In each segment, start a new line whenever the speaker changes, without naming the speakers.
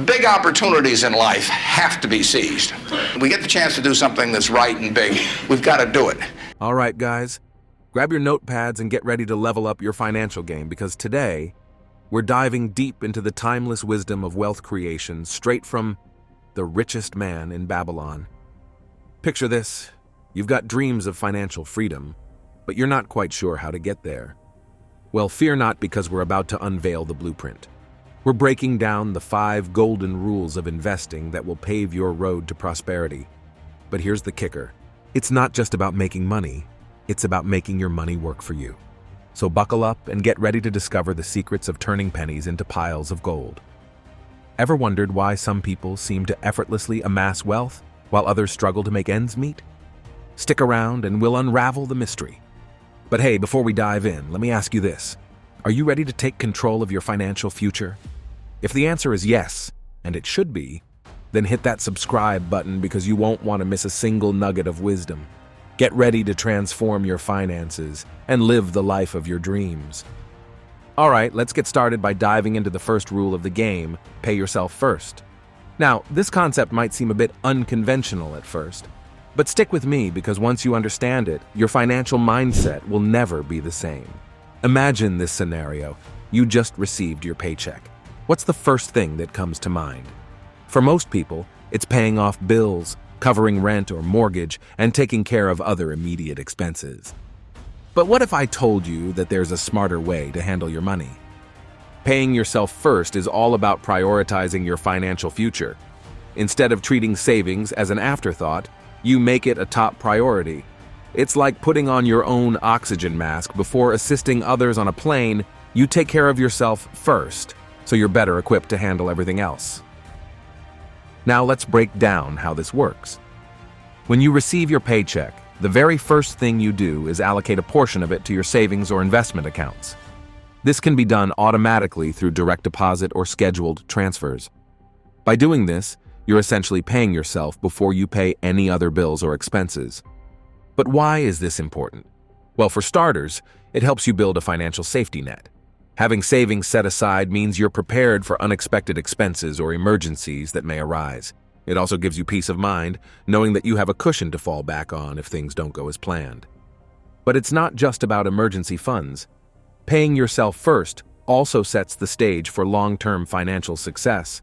Big opportunities in life have to be seized. We get the chance to do something that's right and big, we've got to do it.
All right, guys, grab your notepads and get ready to level up your financial game, because today we're diving deep into the timeless wisdom of wealth creation straight from the richest man in Babylon. Picture this. You've got dreams of financial freedom, but you're not quite sure how to get there. Well, fear not, because we're about to unveil the blueprint. We're breaking down the 5 golden rules of investing that will pave your road to prosperity. But here's the kicker. It's not just about making money, it's about making your money work for you. So buckle up and get ready to discover the secrets of turning pennies into piles of gold. Ever wondered why some people seem to effortlessly amass wealth while others struggle to make ends meet? Stick around and we'll unravel the mystery. But hey, before we dive in, let me ask you this. Are you ready to take control of your financial future? If the answer is yes, and it should be, then hit that subscribe button, because you won't want to miss a single nugget of wisdom. Get ready to transform your finances and live the life of your dreams. All right, let's get started by diving into the first rule of the game: pay yourself first. Now, this concept might seem a bit unconventional at first, but stick with me, because once you understand it, your financial mindset will never be the same. Imagine this scenario. You just received your paycheck. What's the first thing that comes to mind? For most people, it's paying off bills, covering rent or mortgage, and taking care of other immediate expenses. But what if I told you that there's a smarter way to handle your money? Paying yourself first is all about prioritizing your financial future. Instead of treating savings as an afterthought, you make it a top priority. It's like putting on your own oxygen mask before assisting others on a plane. You take care of yourself first, so you're better equipped to handle everything else. Now let's break down how this works. When you receive your paycheck, the very first thing you do is allocate a portion of it to your savings or investment accounts. This can be done automatically through direct deposit or scheduled transfers. By doing this, you're essentially paying yourself before you pay any other bills or expenses. But why is this important? Well, for starters, it helps you build a financial safety net. Having savings set aside means you're prepared for unexpected expenses or emergencies that may arise. It also gives you peace of mind, knowing that you have a cushion to fall back on if things don't go as planned. But it's not just about emergency funds. Paying yourself first also sets the stage for long-term financial success.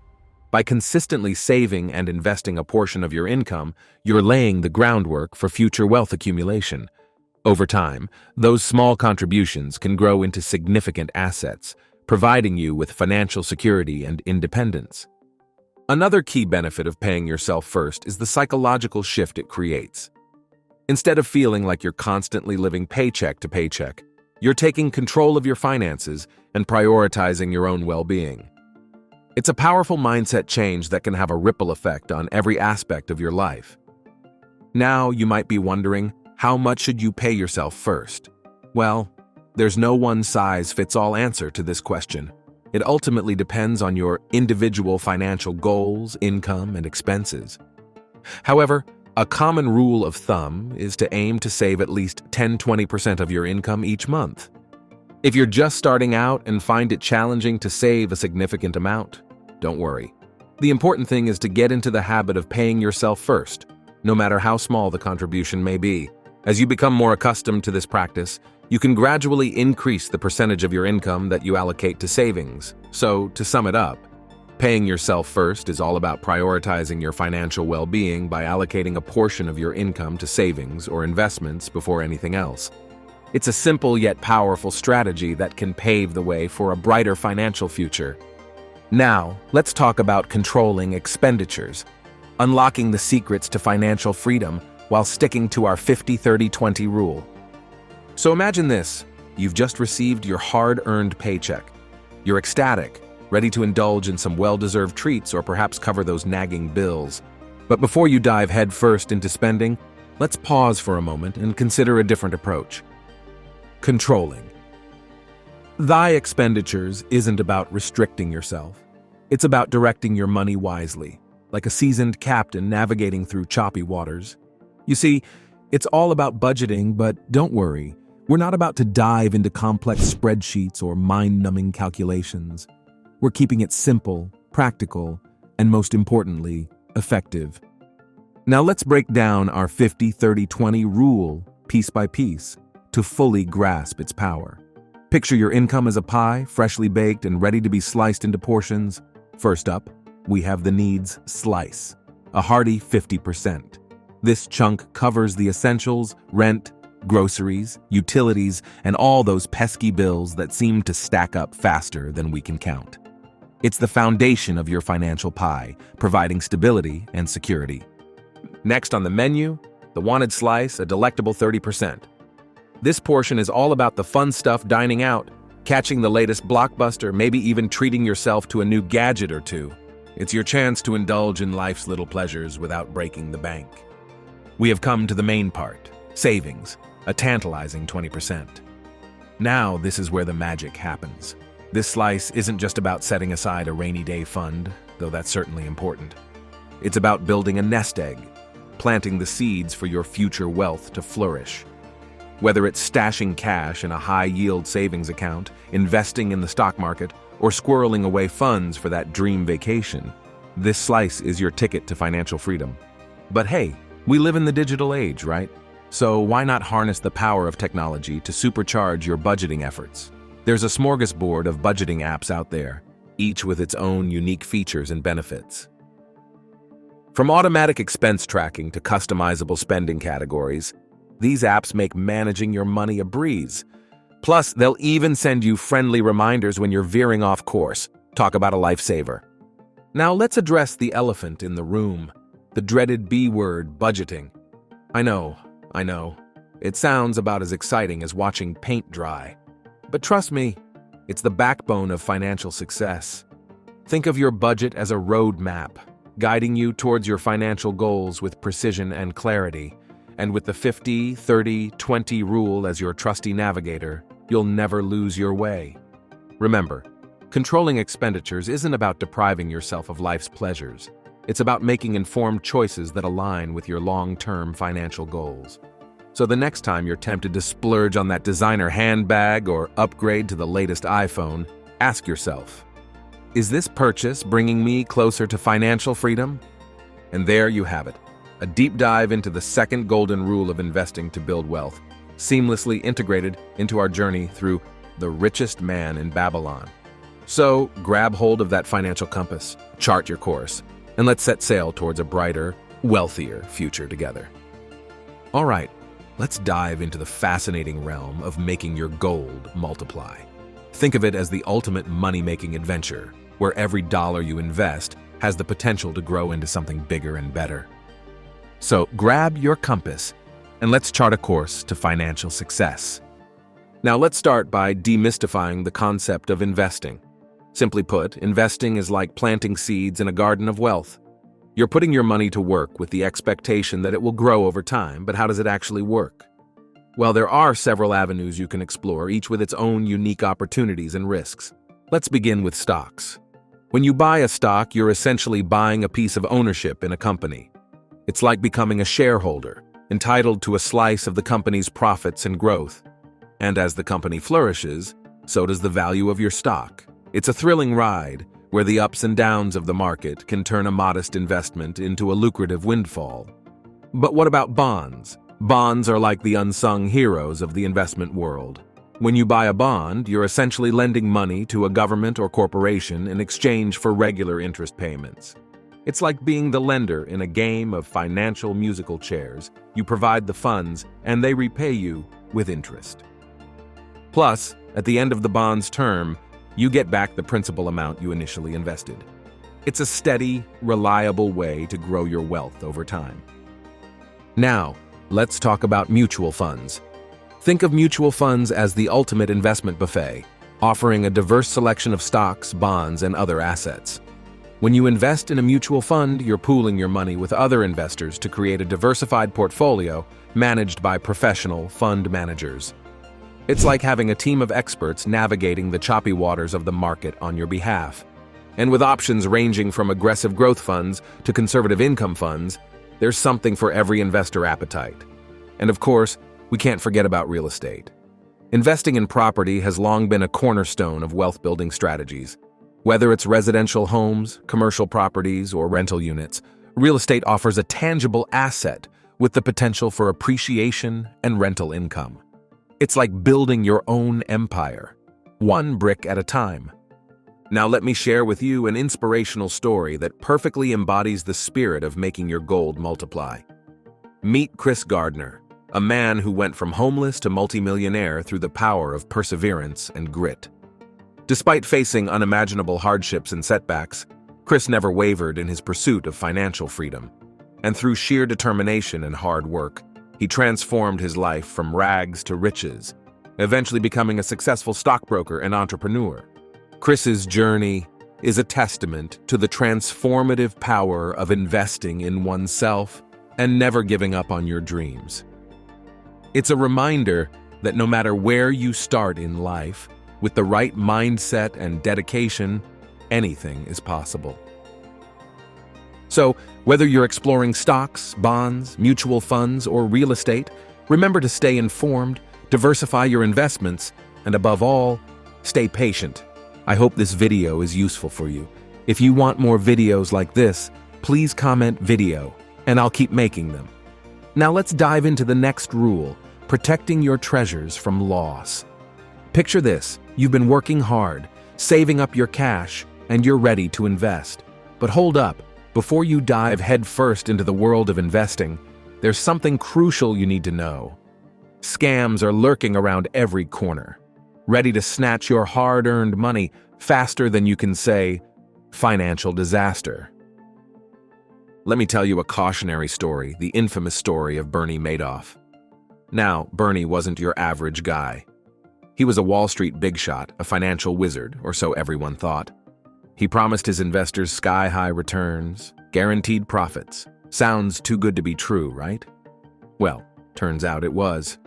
By consistently saving and investing a portion of your income, you're laying the groundwork for future wealth accumulation. Over time, those small contributions can grow into significant assets, providing you with financial security and independence. Another key benefit of paying yourself first is the psychological shift it creates. Instead of feeling like you're constantly living paycheck to paycheck, you're taking control of your finances and prioritizing your own well-being. It's a powerful mindset change that can have a ripple effect on every aspect of your life. Now, you might be wondering, how much should you pay yourself first? Well, there's no one-size-fits-all answer to this question. It ultimately depends on your individual financial goals, income, and expenses. However, a common rule of thumb is to aim to save at least 10–20% of your income each month. If you're just starting out and find it challenging to save a significant amount, don't worry. The important thing is to get into the habit of paying yourself first, no matter how small the contribution may be. As you become more accustomed to this practice, you can gradually increase the percentage of your income that you allocate to savings. So, to sum it up, paying yourself first is all about prioritizing your financial well-being by allocating a portion of your income to savings or investments before anything else. It's a simple yet powerful strategy that can pave the way for a brighter financial future. Now, let's talk about controlling expenditures, unlocking the secrets to financial freedom while sticking to our 50-30-20 rule. So imagine this. You've just received your hard-earned paycheck. You're ecstatic, ready to indulge in some well-deserved treats or perhaps cover those nagging bills. But before you dive headfirst into spending, let's pause for a moment and consider a different approach. Controlling. Thy expenditures isn't about restricting yourself. It's about directing your money wisely, like a seasoned captain navigating through choppy waters. You see, it's all about budgeting, but don't worry. We're not about to dive into complex spreadsheets or mind-numbing calculations. We're keeping it simple, practical, and most importantly, effective. Now let's break down our 50-30-20 rule piece by piece to fully grasp its power. Picture your income as a pie, freshly baked and ready to be sliced into portions. First up, we have the needs slice, a hearty 50%. This chunk covers the essentials, rent, groceries, utilities, and all those pesky bills that seem to stack up faster than we can count. It's the foundation of your financial pie, providing stability and security. Next on the menu, the wanted slice, a delectable 30%. This portion is all about the fun stuff dining out, catching the latest blockbuster, maybe even treating yourself to a new gadget or two. It's your chance to indulge in life's little pleasures without breaking the bank. We have come to the main part, savings, a tantalizing 20%. Now this is where the magic happens. This slice isn't just about setting aside a rainy day fund, though that's certainly important. It's about building a nest egg, planting the seeds for your future wealth to flourish. Whether it's stashing cash in a high-yield savings account, investing in the stock market, or squirreling away funds for that dream vacation, this slice is your ticket to financial freedom. But hey, we live in the digital age, right? So why not harness the power of technology to supercharge your budgeting efforts? There's a smorgasbord of budgeting apps out there, each with its own unique features and benefits. From automatic expense tracking to customizable spending categories, these apps make managing your money a breeze. Plus, they'll even send you friendly reminders when you're veering off course. Talk about a lifesaver. Now let's address the elephant in the room, the dreaded B word, budgeting. I know. It sounds about as exciting as watching paint dry. But trust me, it's the backbone of financial success. Think of your budget as a roadmap, guiding you towards your financial goals with precision and clarity. And with the 50-30-20 rule as your trusty navigator, you'll never lose your way. Remember, controlling expenditures isn't about depriving yourself of life's pleasures. It's about making informed choices that align with your long-term financial goals. So the next time you're tempted to splurge on that designer handbag or upgrade to the latest iPhone, ask yourself, is this purchase bringing me closer to financial freedom? And there you have it, a deep dive into the second golden rule of investing to build wealth, seamlessly integrated into our journey through the richest man in Babylon. So grab hold of that financial compass, chart your course, and let's set sail towards a brighter, wealthier future together. All right, let's dive into the fascinating realm of making your gold multiply. Think of it as the ultimate money-making adventure, where every dollar you invest has the potential to grow into something bigger and better. So grab your compass and let's chart a course to financial success. Now let's start by demystifying the concept of investing. Simply put, investing is like planting seeds in a garden of wealth. You're putting your money to work with the expectation that it will grow over time, but how does it actually work? Well, there are several avenues you can explore, each with its own unique opportunities and risks. Let's begin with stocks. When you buy a stock, you're essentially buying a piece of ownership in a company. It's like becoming a shareholder, entitled to a slice of the company's profits and growth. And as the company flourishes, so does the value of your stock. It's a thrilling ride, where the ups and downs of the market can turn a modest investment into a lucrative windfall. But what about bonds? Bonds are like the unsung heroes of the investment world. When you buy a bond, you're essentially lending money to a government or corporation in exchange for regular interest payments. It's like being the lender in a game of financial musical chairs. You provide the funds, and they repay you with interest. Plus, at the end of the bond's term, you get back the principal amount you initially invested. It's a steady, reliable way to grow your wealth over time. Now, let's talk about mutual funds. Think of mutual funds as the ultimate investment buffet, offering a diverse selection of stocks, bonds, and other assets. When you invest in a mutual fund, you're pooling your money with other investors to create a diversified portfolio managed by professional fund managers. It's like having a team of experts navigating the choppy waters of the market on your behalf. And with options ranging from aggressive growth funds to conservative income funds, there's something for every investor appetite. And of course, we can't forget about real estate. Investing in property has long been a cornerstone of wealth-building strategies. Whether it's residential homes, commercial properties, or rental units, real estate offers a tangible asset with the potential for appreciation and rental income. It's like building your own empire, one brick at a time. Now let me share with you an inspirational story that perfectly embodies the spirit of making your gold multiply. Meet Chris Gardner, a man who went from homeless to multimillionaire through the power of perseverance and grit. Despite facing unimaginable hardships and setbacks, Chris never wavered in his pursuit of financial freedom. And through sheer determination and hard work, he transformed his life from rags to riches, eventually becoming a successful stockbroker and entrepreneur. Chris's journey is a testament to the transformative power of investing in oneself and never giving up on your dreams. It's a reminder that no matter where you start in life, with the right mindset and dedication, anything is possible. So, whether you're exploring stocks, bonds, mutual funds, or real estate, remember to stay informed, diversify your investments, and above all, stay patient. I hope this video is useful for you. If you want more videos like this, please comment video, and I'll keep making them. Now let's dive into the next rule, protecting your treasures from loss. Picture this, you've been working hard, saving up your cash, and you're ready to invest. But hold up, before you dive headfirst into the world of investing, there's something crucial you need to know. Scams are lurking around every corner, ready to snatch your hard-earned money faster than you can say, financial disaster. Let me tell you a cautionary story, the infamous story of Bernie Madoff. Now, Bernie wasn't your average guy. He was a Wall Street big shot, a financial wizard, or so everyone thought. He promised his investors sky-high returns, guaranteed profits. Sounds too good to be true, right? Well, turns out it was.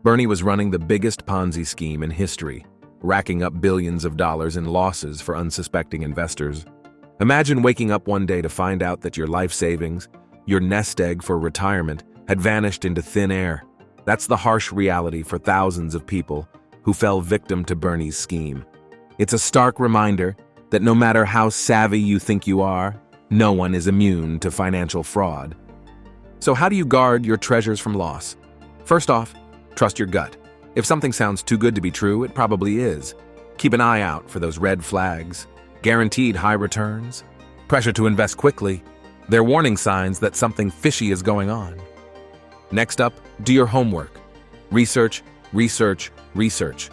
Bernie was running the biggest Ponzi scheme in history, racking up billions of dollars in losses for unsuspecting investors. Imagine waking up one day to find out that your life savings, your nest egg for retirement, had vanished into thin air. That's the harsh reality for thousands of people who fell victim to Bernie's scheme. It's a stark reminder that no matter how savvy you think you are, no one is immune to financial fraud. So how do you guard your treasures from loss? First off, trust your gut. If something sounds too good to be true, it probably is. Keep an eye out for those red flags. Guaranteed high returns, pressure to invest quickly. They're warning signs that something fishy is going on. Next up, do your homework. Research, research, research.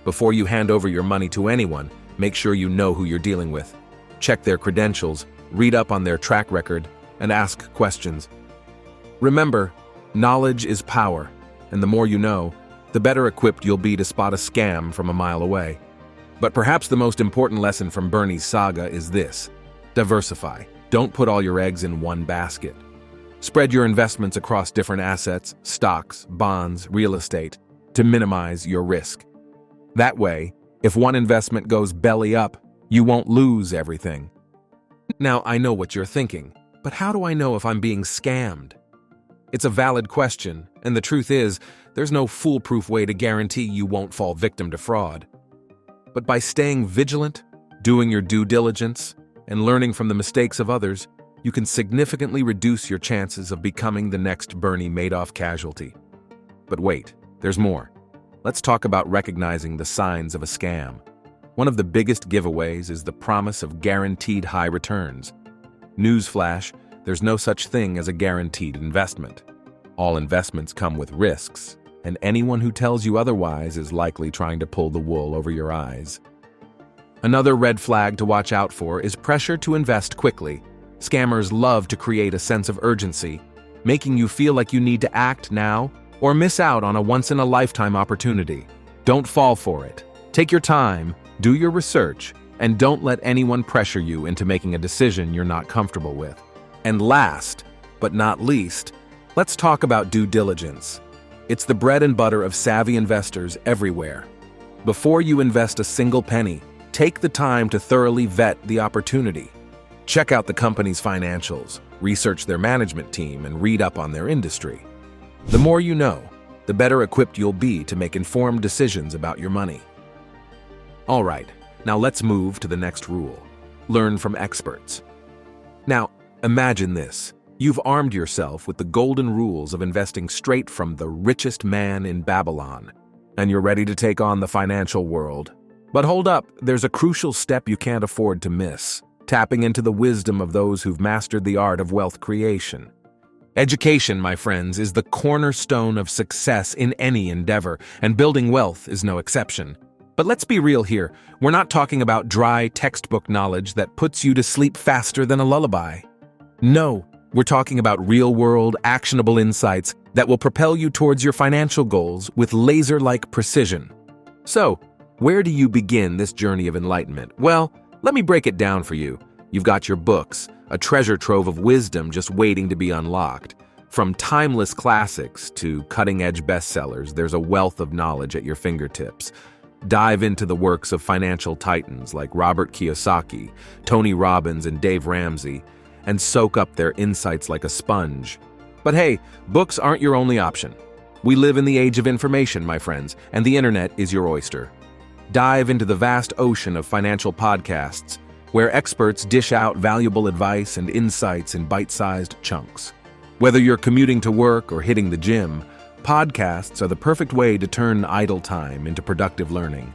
Before you hand over your money to anyone, make sure you know who you're dealing with. Check their credentials, read up on their track record, and ask questions. Remember, knowledge is power, and the more you know, the better equipped you'll be to spot a scam from a mile away. But perhaps the most important lesson from Bernie's saga is this: diversify. Don't put all your eggs in one basket. Spread your investments across different assets, stocks, bonds, real estate, to minimize your risk. That way, if one investment goes belly up, you won't lose everything. Now, I know what you're thinking, but how do I know if I'm being scammed? It's a valid question, and the truth is, there's no foolproof way to guarantee you won't fall victim to fraud. But by staying vigilant, doing your due diligence, and learning from the mistakes of others, you can significantly reduce your chances of becoming the next Bernie Madoff casualty. But wait, there's more. Let's talk about recognizing the signs of a scam. One of the biggest giveaways is the promise of guaranteed high returns. Newsflash, there's no such thing as a guaranteed investment. All investments come with risks, and anyone who tells you otherwise is likely trying to pull the wool over your eyes. Another red flag to watch out for is pressure to invest quickly. Scammers love to create a sense of urgency, making you feel like you need to act now or miss out on a once-in-a-lifetime opportunity. Don't fall for it. Take your time, do your research, and don't let anyone pressure you into making a decision you're not comfortable with. And last, but not least, let's talk about due diligence. It's the bread and butter of savvy investors everywhere. Before you invest a single penny, take the time to thoroughly vet the opportunity. Check out the company's financials, research their management team, and read up on their industry. The more you know, the better equipped you'll be to make informed decisions about your money. All right, now let's move to the next rule. learn from experts. Now, imagine this. You've armed yourself with the golden rules of investing straight from the richest man in Babylon, and you're ready to take on the financial world. But hold up, there's a crucial step you can't afford to miss: tapping into the wisdom of those who've mastered the art of wealth creation. Education, my friends, is the cornerstone of success in any endeavor, and building wealth is no exception. But let's be real here. We're not talking about dry textbook knowledge that puts you to sleep faster than a lullaby. No, we're talking about real-world, actionable insights that will propel you towards your financial goals with laser-like precision. So, where do you begin this journey of enlightenment? Well, let me break it down for you. You've got your books, a treasure trove of wisdom just waiting to be unlocked. From timeless classics to cutting-edge bestsellers, there's a wealth of knowledge at your fingertips. Dive into the works of financial titans like Robert Kiyosaki, Tony Robbins, and Dave Ramsey, and soak up their insights like a sponge. But hey, books aren't your only option. We live in the age of information, my friends, and the internet is your oyster. Dive into the vast ocean of financial podcasts, where experts dish out valuable advice and insights in bite-sized chunks. Whether you're commuting to work or hitting the gym, podcasts are the perfect way to turn idle time into productive learning.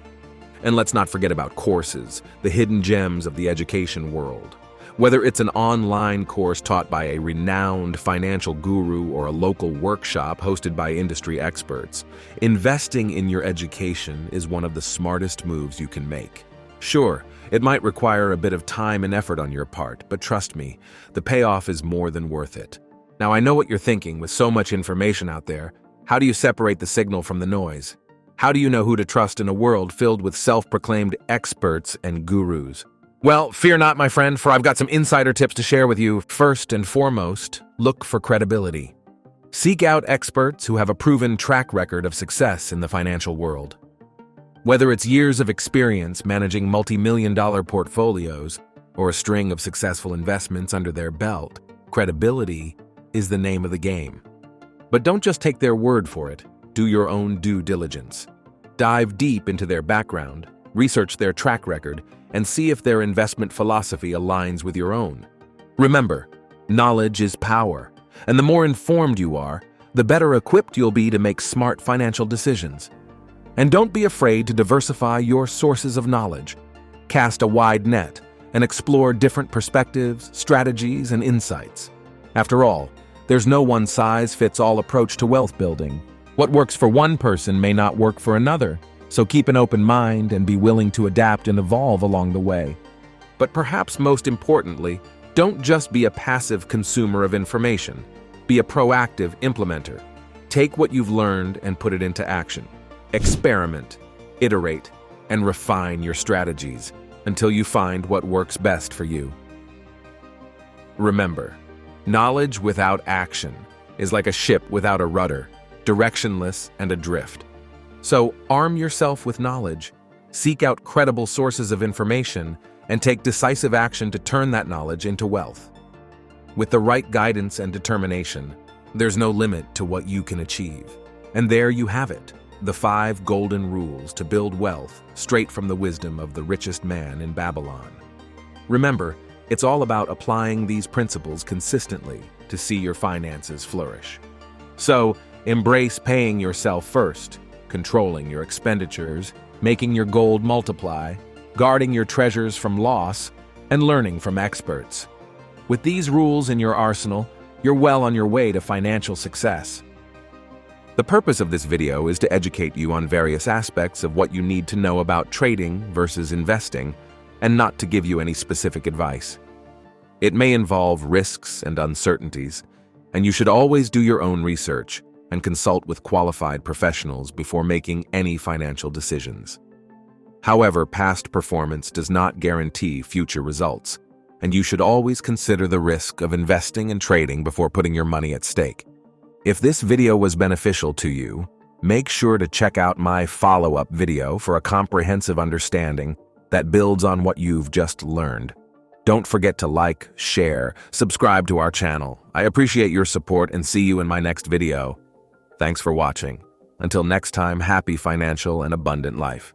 And let's not forget about courses, the hidden gems of the education world. Whether it's an online course taught by a renowned financial guru or a local workshop hosted by industry experts, investing in your education is one of the smartest moves you can make. Sure, it might require a bit of time and effort on your part, but trust me, the payoff is more than worth it. Now, I know what you're thinking. With so much information out there, how do you separate the signal from the noise? How do you know who to trust in a world filled with self-proclaimed experts and gurus? Well, fear not, my friend, for I've got some insider tips to share with you. First and foremost, look for credibility. Seek out experts who have a proven track record of success in the financial world. Whether it's years of experience managing multi-million-dollar portfolios or a string of successful investments under their belt, credibility is the name of the game. But don't just take their word for it. Do your own due diligence. Dive deep into their background, research their track record, and see if their investment philosophy aligns with your own. Remember, knowledge is power, and the more informed you are, the better equipped you'll be to make smart financial decisions. And don't be afraid to diversify your sources of knowledge. Cast a wide net and explore different perspectives, strategies, and insights. After all, there's no one-size-fits-all approach to wealth building. What works for one person may not work for another. So keep an open mind and be willing to adapt and evolve along the way. But perhaps most importantly, don't just be a passive consumer of information. Be a proactive implementer. Take what you've learned and put it into action. Experiment, iterate, and refine your strategies until you find what works best for you. Remember, knowledge without action is like a ship without a rudder, directionless and adrift. So arm yourself with knowledge, seek out credible sources of information, and take decisive action to turn that knowledge into wealth. With the right guidance and determination, there's no limit to what you can achieve. And there you have it, the 5 golden rules to build wealth straight from the wisdom of the richest man in Babylon. Remember, it's all about applying these principles consistently to see your finances flourish. So, embrace paying yourself first, controlling your expenditures, making your gold multiply, guarding your treasures from loss, and learning from experts. With these rules in your arsenal, you're well on your way to financial success. The purpose of this video is to educate you on various aspects of what you need to know about trading versus investing, and not to give you any specific advice. It may involve risks and uncertainties, and you should always do your own research and consult with qualified professionals before making any financial decisions. However, past performance does not guarantee future results, and you should always consider the risk of investing and trading before putting your money at stake. If this video was beneficial to you, make sure to check out my follow-up video for a comprehensive understanding that builds on what you've just learned. Don't forget to like, share, subscribe to our channel. I appreciate your support and see you in my next video. Thanks for watching. Until next time, happy financial and abundant life.